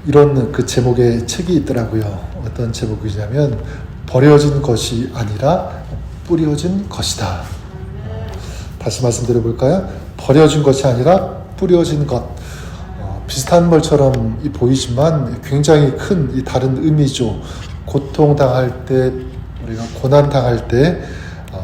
이런 그 제목의 책이 있더라고요. 어떤 제목이냐면 버려진 것이 아니라 뿌려진 것이다. 다시 말씀드려볼까요? 버려진 것이 아니라 뿌려진 것. 비슷한 말처럼 보이지만 굉장히 큰 이 다른 의미죠. 고통당할 때, 우리가 고난당할 때,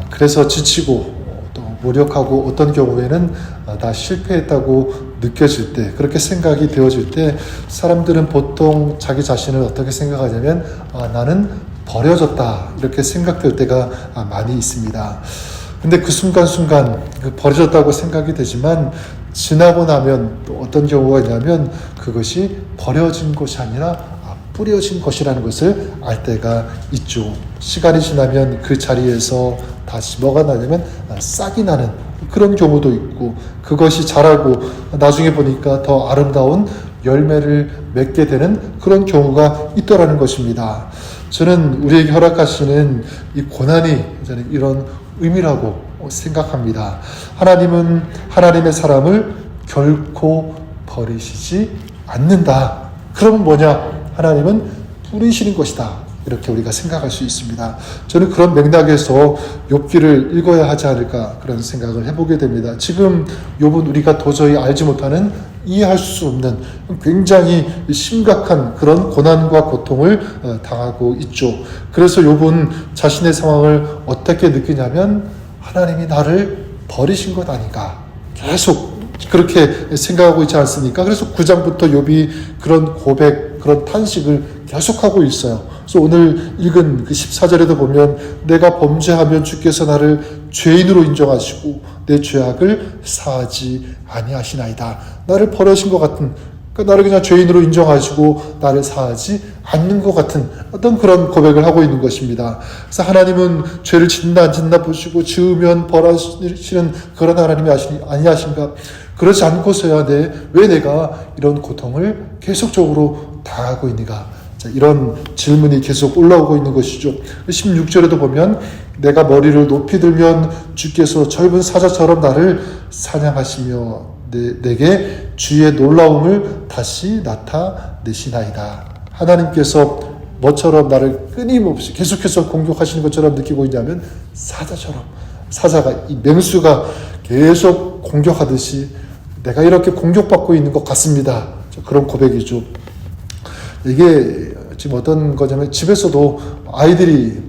그래서 지치고 또 무력하고 어떤 경우에는 다 실패했다고 느껴질 때, 그렇게 생각이 되어질 때 사람들은 보통 자기 자신을 어떻게 생각하냐면 나는 버려졌다 이렇게 생각될 때가 많이 있습니다. 근데 그 순간순간 버려졌다고 생각이 되지만 지나고 나면 또 어떤 경우가 있냐면 그것이 버려진 것이 아니라 뿌려진 것이라는 것을 알 때가 있죠. 시간이 지나면 그 자리에서 다시 뭐가 나냐면 싹이 나는 그런 경우도 있고, 그것이 자라고 나중에 보니까 더 아름다운 열매를 맺게 되는 그런 경우가 있더라는 것입니다. 저는 우리에게 허락하시는 이 고난이 저는 이런 의미라고 생각합니다. 하나님은 하나님의 사람을 결코 버리시지 않는다. 그러면 뭐냐? 하나님은 뿌리시는 것이다. 이렇게 우리가 생각할 수 있습니다. 저는 그런 맥락에서 욥기를 읽어야 하지 않을까 그런 생각을 해보게 됩니다. 지금 욥은 우리가 도저히 알지 못하는, 이해할 수 없는 굉장히 심각한 그런 고난과 고통을 당하고 있죠. 그래서 욥은 자신의 상황을 어떻게 느끼냐면 하나님이 나를 버리신 것 아닌가 계속 그렇게 생각하고 있지 않습니까? 그래서 9장부터 욥이 그런 고백, 그런 탄식을 계속하고 있어요. 그래서 오늘 읽은 그 14절에도 보면 내가 범죄하면 주께서 나를 죄인으로 인정하시고 내 죄악을 사하지 아니하시나이다. 나를 버리신 것 같은, 나를 그냥 죄인으로 인정하시고 나를 사하지 않는 것 같은 어떤 그런 고백을 하고 있는 것입니다. 그래서 하나님은 죄를 짓나 안 짓나 보시고 지으면 벌하시는 그런 하나님이 아니하신가? 그렇지 않고서야 왜 내가 이런 고통을 계속적으로 당하고 있는가? 자, 이런 질문이 계속 올라오고 있는 것이죠. 16절에도 보면 내가 머리를 높이 들면 주께서 젊은 사자처럼 나를 사냥하시며 내게 주의 놀라움을 다시 나타내시나이다. 하나님께서 뭐처럼 나를 끊임없이 계속해서 공격하시는 것처럼 느끼고 있냐면 사자처럼, 사자가 이 맹수가 계속 공격하듯이 내가 이렇게 공격받고 있는 것 같습니다. 그런 고백이죠. 이게 지금 어떤 거냐면 집에서도 아이들이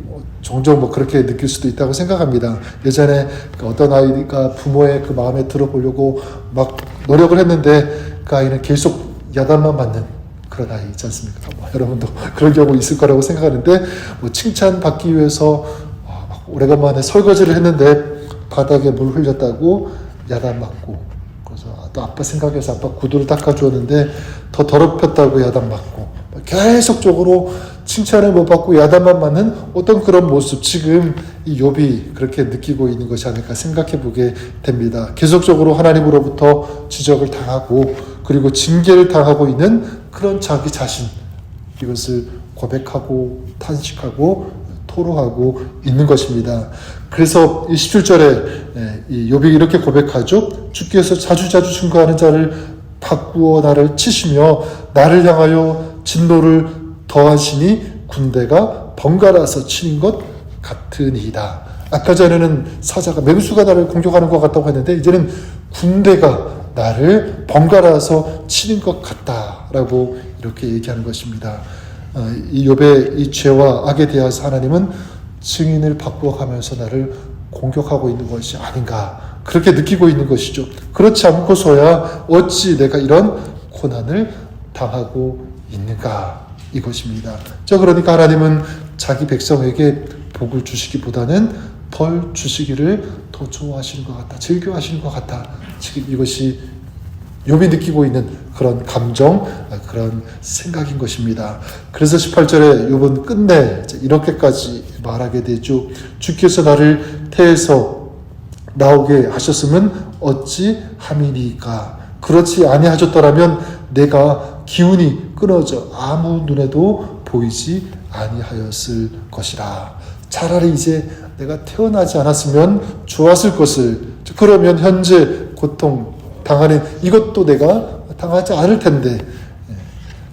종종 그렇게 느낄 수도 있다고 생각합니다. 예전에 어떤 아이가 부모의 그 마음에 들어보려고 막 노력을 했는데 그 아이는 계속 야단만 맞는 그런 아이 있지 않습니까? 여러분도 그런 경우 있을 거라고 생각하는데 칭찬받기 위해서 막 오래간만에 설거지를 했는데 바닥에 물 흘렸다고 야단 맞고, 그래서 또 아빠 생각해서 아빠 구두를 닦아주었는데 더 더럽혔다고 야단 맞고, 계속적으로 칭찬을 못 받고 야단만 맞는 어떤 그런 모습, 지금 이 욥이 그렇게 느끼고 있는 것이 아닐까 생각해 보게 됩니다. 계속적으로 하나님으로부터 지적을 당하고 그리고 징계를 당하고 있는 그런 자기 자신, 이것을 고백하고 탄식하고 토로하고 있는 것입니다. 그래서 이 17절에 이 욥이 이렇게 고백하죠. 주께서 자주자주 증거하는 자를 바꾸어 나를 치시며 나를 향하여 진노를 더하시니 군대가 번갈아서 치는 것 같으니이다. 아까 전에는 사자가, 맹수가 나를 공격하는 것 같다고 했는데 이제는 군대가 나를 번갈아서 치는 것 같다라고 이렇게 얘기하는 것입니다. 이 욥의 이 죄와 악에 대해서 하나님은 증인을 바꾸어가면서 나를 공격하고 있는 것이 아닌가 그렇게 느끼고 있는 것이죠. 그렇지 않고서야 어찌 내가 이런 고난을 당하고 있는가 이것입니다. 그러니까 하나님은 자기 백성에게 복을 주시기보다는 벌 주시기를 더 좋아하시는 것 같다, 즐겨하시는 것 같다. 지금 이것이 욥이 느끼고 있는 그런 감정, 그런 생각인 것입니다. 그래서 18절에 욥은 끝내 이렇게까지 말하게 되죠. 주께서 나를 태에서 나오게 하셨으면 어찌 함이니까. 그렇지 아니하셨더라면 내가 기운이 끊어져 아무 눈에도 보이지 아니하였을 것이라. 차라리 이제 내가 태어나지 않았으면 좋았을 것을, 그러면 현재 고통 당하는 이것도 내가 당하지 않을 텐데.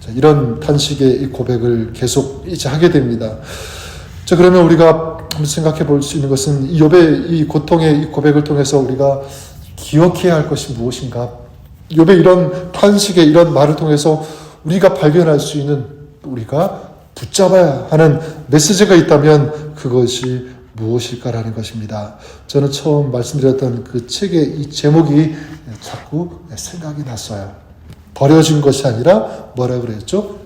자, 이런 탄식의 이 고백을 계속 이제 하게 됩니다. 자, 그러면 우리가 한번 생각해 볼 수 있는 것은 이 욥의 이 고통의 이 고백을 통해서 우리가 기억해야 할 것이 무엇인가? 욥의 이런 탄식의 이런 말을 통해서 우리가 발견할 수 있는, 우리가 붙잡아야 하는 메시지가 있다면 그것이 무엇일까라는 것입니다. 저는 처음 말씀드렸던 그 책의 이 제목이 자꾸 생각이 났어요. 버려진 것이 아니라 뭐라 그랬죠?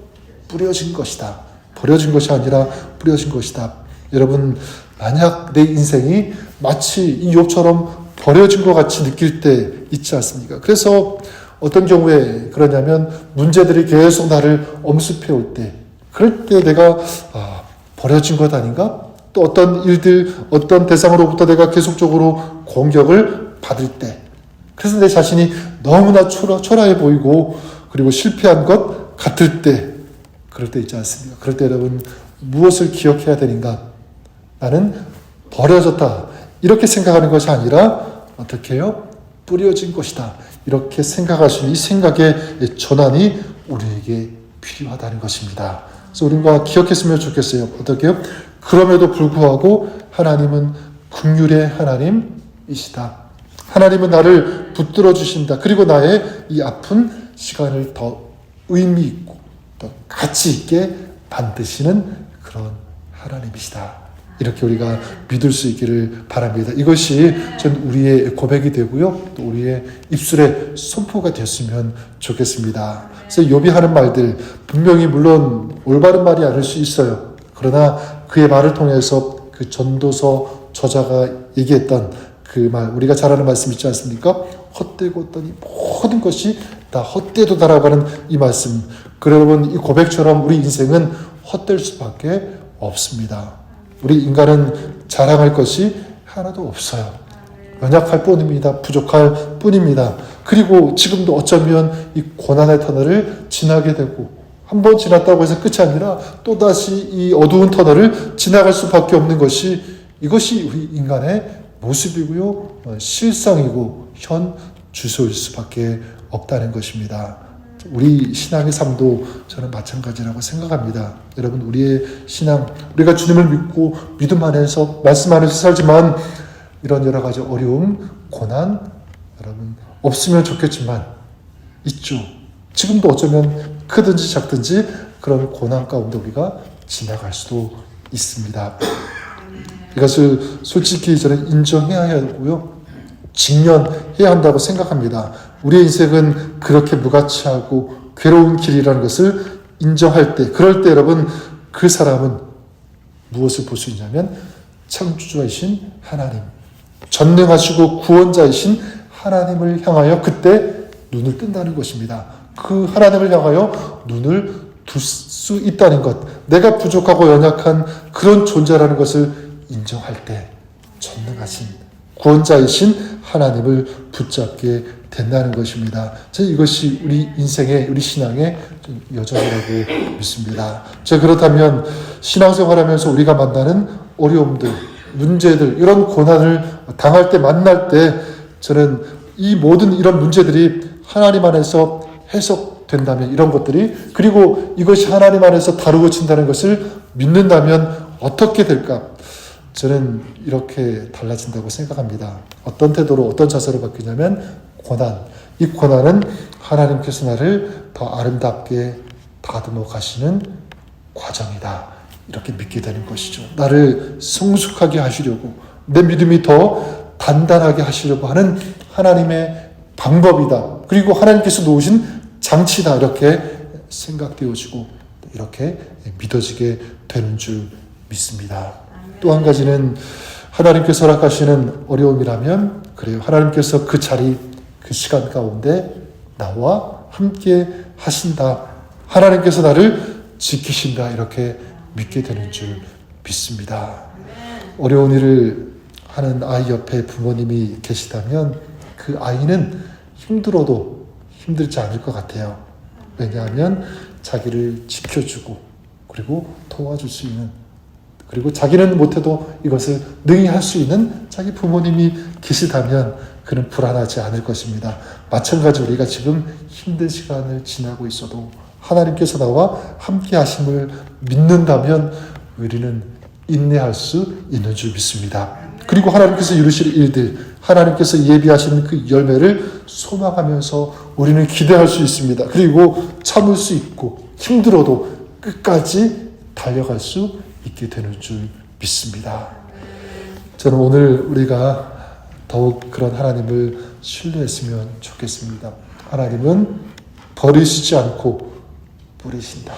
뿌려진 것이다. 버려진 것이 아니라 뿌려진 것이다. 여러분, 만약 내 인생이 마치 이 욥처럼 버려진 것 같이 느낄 때 있지 않습니까? 그래서 어떤 경우에 그러냐면 문제들이 계속 나를 엄습해 올 때, 그럴 때 내가 버려진 것 아닌가? 또 어떤 일들, 어떤 대상으로부터 내가 계속적으로 공격을 받을 때, 그래서 내 자신이 너무나 초라해 보이고 그리고 실패한 것 같을 때, 그럴 때 있지 않습니까? 그럴 때 여러분 무엇을 기억해야 되는가? 나는 버려졌다, 이렇게 생각하는 것이 아니라 어떻게 해요? 뿌려진 것이다, 이렇게 생각할 수 있는 이 생각의 전환이 우리에게 필요하다는 것입니다. 그래서 우리가 기억했으면 좋겠어요. 어떻게 해요? 그럼에도 불구하고 하나님은 긍휼의 하나님이시다. 하나님은 나를 붙들어 주신다. 그리고 나의 이 아픈 시간을 더 의미 있고 더 가치 있게 만드시는 그런 하나님이시다. 이렇게 우리가 믿을 수 있기를 바랍니다. 이것이 전 우리의 고백이 되고요, 또 우리의 입술의 선포가 됐으면 좋겠습니다. 그래서 욥이 하는 말들 분명히 물론 올바른 말이 아닐 수 있어요. 그러나 그의 말을 통해서 그 전도서 저자가 얘기했던 그 말, 우리가 잘 아는 말씀 있지 않습니까? 헛되고 헛되니 모든 것이 다 헛되도다라고 하는 이 말씀. 여러분, 이 고백처럼 우리 인생은 헛될 수밖에 없습니다. 우리 인간은 자랑할 것이 하나도 없어요. 연약할 뿐입니다. 부족할 뿐입니다. 그리고 지금도 어쩌면 이 고난의 터널을 지나게 되고, 한 번 지났다고 해서 끝이 아니라 또다시 이 어두운 터널을 지나갈 수밖에 없는 것이, 이것이 우리 인간의 모습이고요, 실상이고 현 주소일 수밖에 없다는 것입니다. 우리 신앙의 삶도 저는 마찬가지라고 생각합니다. 여러분, 우리의 신앙, 우리가 주님을 믿고 믿음 안에서, 말씀 안에서 살지만 이런 여러 가지 어려움, 고난, 여러분 없으면 좋겠지만 있죠. 지금도 어쩌면 크든지 작든지 그런 고난 가운데 우리가 지나갈 수도 있습니다. 이것을 솔직히 저는 인정해야 하고요, 직면해야 한다고 생각합니다. 우리의 인생은 그렇게 무가치하고 괴로운 길이라는 것을 인정할 때, 그럴 때 여러분, 그 사람은 무엇을 볼 수 있냐면 창조주이신 하나님, 전능하시고 구원자이신 하나님을 향하여 그때 눈을 뜬다는 것입니다. 그 하나님을 향하여 눈을 둘 수 있다는 것, 내가 부족하고 연약한 그런 존재라는 것을 인정할 때 전능하신 구원자이신 하나님을 붙잡게 된다는 것입니다. 저는 이것이 우리 인생의, 우리 신앙의 여정이라고 믿습니다. 그렇다면 신앙생활하면서 우리가 만나는 어려움들, 문제들, 이런 고난을 당할 때, 만날 때, 저는 이 모든 이런 문제들이 하나님 안에서 해석된다면, 이런 것들이, 그리고 이것이 하나님 안에서 다루어진다는 것을 믿는다면 어떻게 될까? 저는 이렇게 달라진다고 생각합니다. 어떤 태도로, 어떤 자세로 바뀌냐면, 이 고난은 하나님께서 나를 더 아름답게 다듬어 가시는 과정이다, 이렇게 믿게 되는 것이죠. 나를 성숙하게 하시려고, 내 믿음이 더 단단하게 하시려고 하는 하나님의 방법이다, 그리고 하나님께서 놓으신 장치다, 이렇게 생각되어지고 이렇게 믿어지게 되는 줄 믿습니다. 또 한 가지는, 하나님께서 허락하시는 어려움이라면, 그래요, 하나님께서 그 자리, 그 시간 가운데 나와 함께 하신다, 하나님께서 나를 지키신다, 이렇게 믿게 되는 줄 믿습니다. 어려운 일을 하는 아이 옆에 부모님이 계시다면 그 아이는 힘들어도 힘들지 않을 것 같아요. 왜냐하면 자기를 지켜주고 그리고 도와줄 수 있는, 그리고 자기는 못해도 이것을 능히 할 수 있는 자기 부모님이 계시다면 그는 불안하지 않을 것입니다. 마찬가지로 우리가 지금 힘든 시간을 지나고 있어도 하나님께서 나와 함께 하심을 믿는다면 우리는 인내할 수 있는 줄 믿습니다. 그리고 하나님께서 이루실 일들, 하나님께서 예비하시는 그 열매를 소망하면서 우리는 기대할 수 있습니다. 그리고 참을 수 있고 힘들어도 끝까지 달려갈 수 있게 되는 줄 믿습니다. 저는 오늘 우리가 더욱 그런 하나님을 신뢰했으면 좋겠습니다. 하나님은 버리시지 않고 뿌리신다.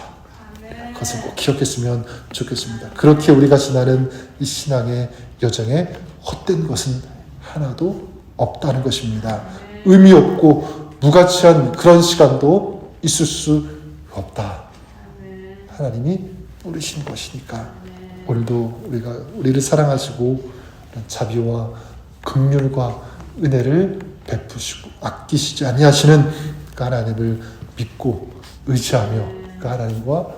그것을 꼭 기억했으면 좋겠습니다. 그렇게 우리가 지나는 이 신앙의 여정에 헛된 것은 하나도 없다는 것입니다. 의미 없고 무가치한 그런 시간도 있을 수 없다. 하나님이 뿌리신 것이니까 오늘도 우리를 사랑하시고 자비와 긍휼과 은혜를 베푸시고 아끼시지 아니하시는 그 하나님을 믿고 의지하며 그 하나님과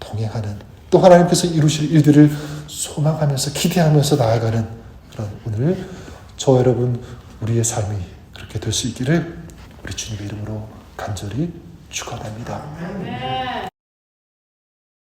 동행하는, 또 하나님께서 이루실 일들을 소망하면서 기대하면서 나아가는 그런 오늘 저 여러분 우리의 삶이 그렇게 될 수 있기를 우리 주님의 이름으로 간절히 축원합니다.